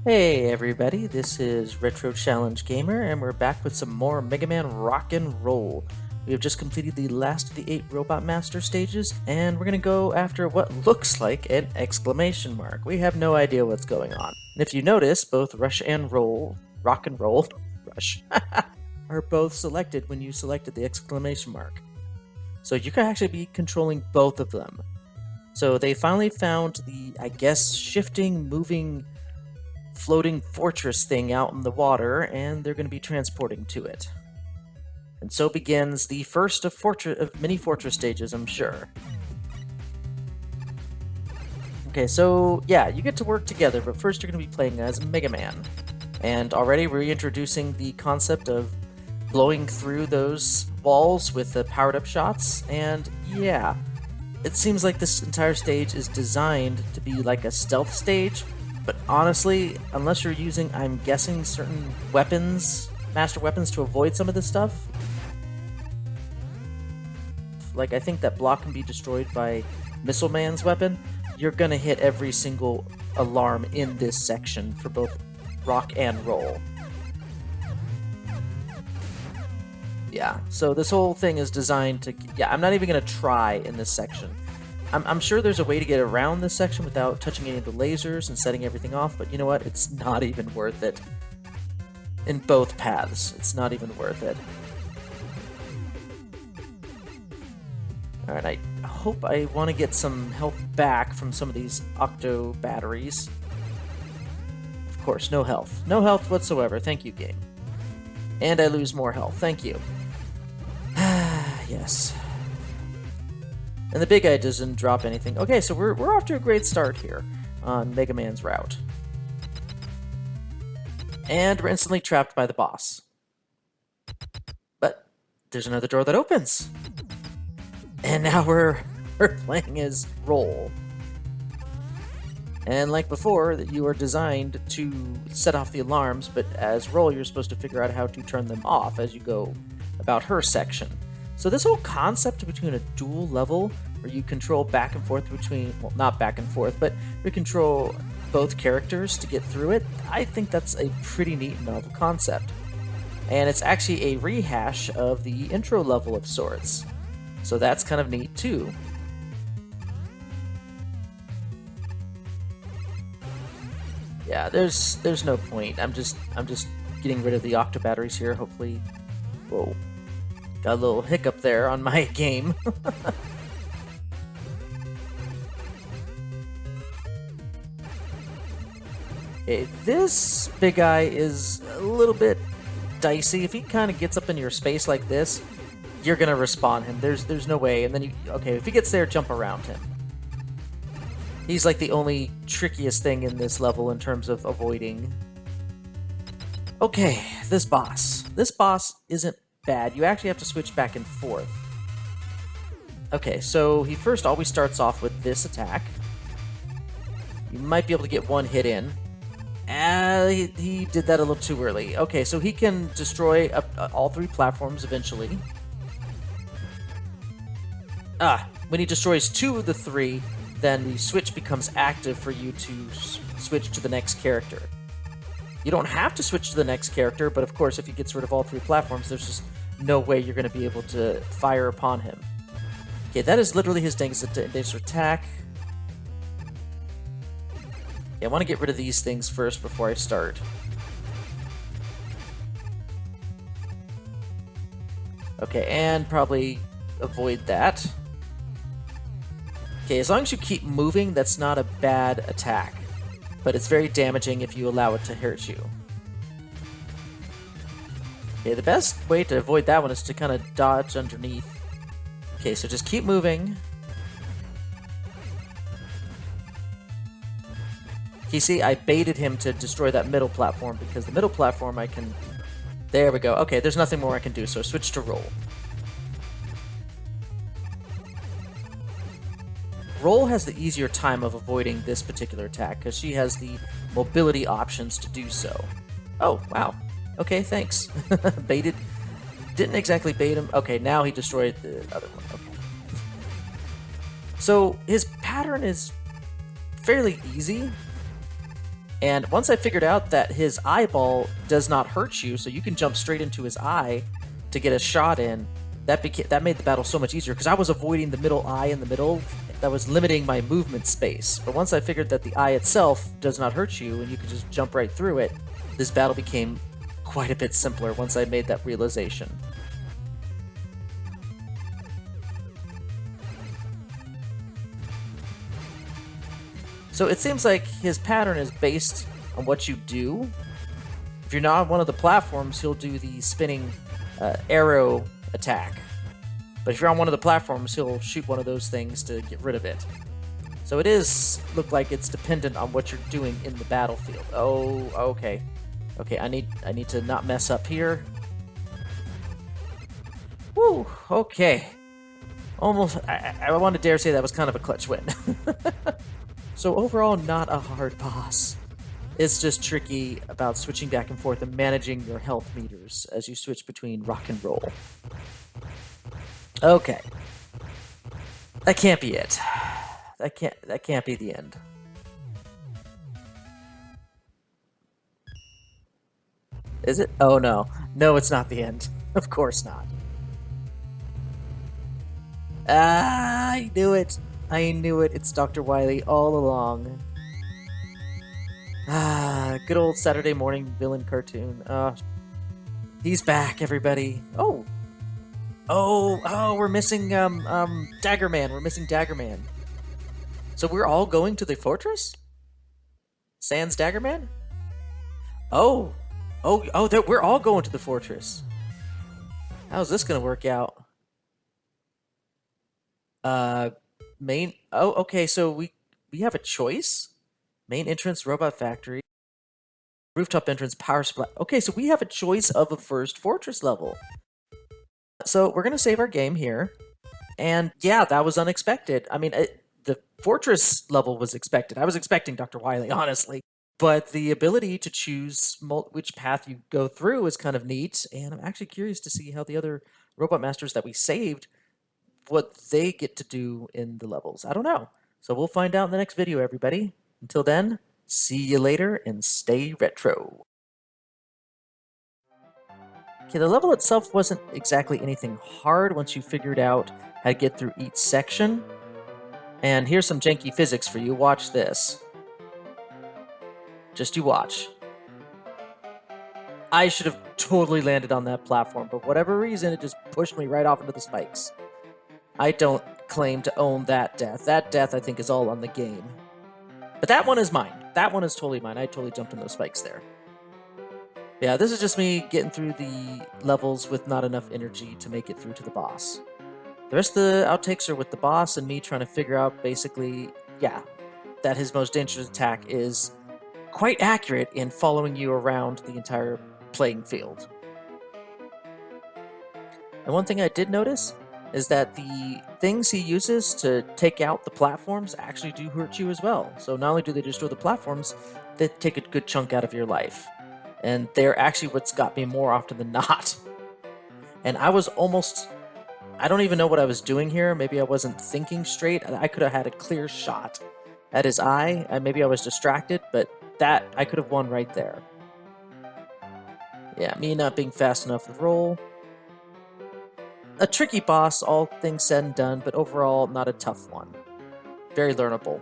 Hey everybody, this is Retro Challenge Gamer, and we're back with some more Mega Man Rock and Roll. We have just completed the last of the 8 Robot Master stages, and we're gonna go after what looks like an exclamation mark. We have no idea what's going on. And if you notice, both Rush and Roll, Rock and Roll, Rush, are both selected when you selected the exclamation mark. So you can actually be controlling both of them. So they finally found the, I guess, shifting, moving, floating fortress thing out in the water, and they're going to be transporting to it. And so begins the first of many fortress stages, I'm sure. Okay, so yeah, you get to work together, but first you're going to be playing as Mega Man. And already reintroducing the concept of blowing through those walls with the powered-up shots, and yeah, it seems like this entire stage is designed to be like a stealth stage, but honestly, unless you're using, I'm guessing, certain weapons, master weapons, to avoid some of this stuff. Like, I think that block can be destroyed by Missile Man's weapon. You're gonna hit every single alarm in this section for both Rock and Roll. Yeah, so this whole thing is designed to... Yeah, I'm not even gonna try in this section. I'm sure there's a way to get around this section without touching any of the lasers and setting everything off, but you know what? It's not even worth it. In both paths, it's not even worth it. Alright, I hope I want to get some health back from some of these octo batteries. Of course, no health. No health whatsoever, thank you, game. And I lose more health, thank you. Yes. And the big guy doesn't drop anything. Okay, so we're off to a great start here on Mega Man's route. And we're instantly trapped by the boss. But there's another door that opens. And now we're playing as Roll. And like before, you are designed to set off the alarms, but as Roll, you're supposed to figure out how to turn them off as you go about her section. So this whole concept between a dual level where you control back and forth between, well, not back and forth, but you control both characters to get through it, I think that's a pretty neat and novel concept. And it's actually a rehash of the intro level of sorts. So that's kind of neat too. Yeah, there's no point. I'm just getting rid of the octo batteries here, hopefully. Whoa. Got a little hiccup there on my game. Okay, this big guy is a little bit dicey. If he kind of gets up in your space like this, you're gonna respawn him. There's no way. And then okay, if he gets there, jump around him. He's like the only trickiest thing in this level in terms of avoiding. Okay, this boss. This boss isn't bad. You actually have to switch back and forth. Okay, so he first always starts off with this attack. You might be able to get one hit in. He did that a little too early. Okay, so he can destroy all 3 platforms eventually. When he destroys 2 of the 3, then the switch becomes active for you to switch to the next character. You don't have to switch to the next character, but of course if he gets rid of all 3 platforms, there's just no way you're going to be able to fire upon him. Okay, that is literally his dangerous attack. Okay, I want to get rid of these things first before I start. Okay, and probably avoid that. Okay, as long as you keep moving, that's not a bad attack. But it's very damaging if you allow it to hurt you. Okay, the best way to avoid that one is to kind of dodge underneath. Okay, so just keep moving. You see, I baited him to destroy that middle platform because the middle platform I can... There we go. Okay, there's nothing more I can do, so switch to Roll. Roll has the easier time of avoiding this particular attack because she has the mobility options to do so. Oh, wow. Okay, thanks. Baited. Didn't exactly bait him. Okay, now he destroyed the other one. Okay. So his pattern is fairly easy. And once I figured out that his eyeball does not hurt you, so you can jump straight into his eye to get a shot in, that made the battle so much easier, because I was avoiding the middle eye in the middle. That was limiting my movement space. But once I figured that the eye itself does not hurt you and you can just jump right through it, this battle became quite a bit simpler once I made that realization. So it seems like his pattern is based on what you do. If you're not on one of the platforms, he'll do the spinning arrow attack. But if you're on one of the platforms, he'll shoot one of those things to get rid of it. So it look like it's dependent on what you're doing in the battlefield. Oh, okay. Okay, I need to not mess up here. Woo, okay. Almost, I want to dare say that was kind of a clutch win. So overall, not a hard boss. It's just tricky about switching back and forth and managing your health meters as you switch between rock and roll. Okay. That can't be it. That can't be the end. Is it? Oh no. No, it's not the end. Of course not. Ah, I knew it. I knew it. It's Dr. Wily all along. Ah, good old Saturday morning villain cartoon. He's back, everybody. Oh, we're missing Daggerman. We're missing Daggerman. So we're all going to the fortress? Sans Daggerman? Oh, we're all going to the fortress. How's this gonna work out? Okay, so we have a choice. Main entrance, robot factory. Rooftop entrance, power supply. Okay, so we have a choice of a first fortress level. So we're gonna save our game here. And yeah, that was unexpected. I mean, the fortress level was expected. I was expecting Dr. Wily, honestly. But the ability to choose which path you go through is kind of neat. And I'm actually curious to see how the other Robot Masters that we saved, what they get to do in the levels. I don't know. So we'll find out in the next video, everybody. Until then, see you later and stay retro. Okay, the level itself wasn't exactly anything hard once you figured out how to get through each section. And here's some janky physics for you. Watch this. Just you watch. I should have totally landed on that platform, but for whatever reason, it just pushed me right off into the spikes. I don't claim to own that death. That death, I think, is all on the game. But that one is mine. That one is totally mine. I totally jumped in those spikes there. Yeah, this is just me getting through the levels with not enough energy to make it through to the boss. The rest of the outtakes are with the boss and me trying to figure out, basically, yeah, that his most dangerous attack is quite accurate in following you around the entire playing field. And one thing I did notice is that the things he uses to take out the platforms actually do hurt you as well. So not only do they destroy the platforms, they take a good chunk out of your life. And they're actually what's got me more often than not. And I was almost... I don't even know what I was doing here. Maybe I wasn't thinking straight. I could have had a clear shot at his eye. Maybe I was distracted, but that I could have won right there. Yeah, me not being fast enough to roll. A tricky boss, all things said and done, but overall not a tough one. Very learnable.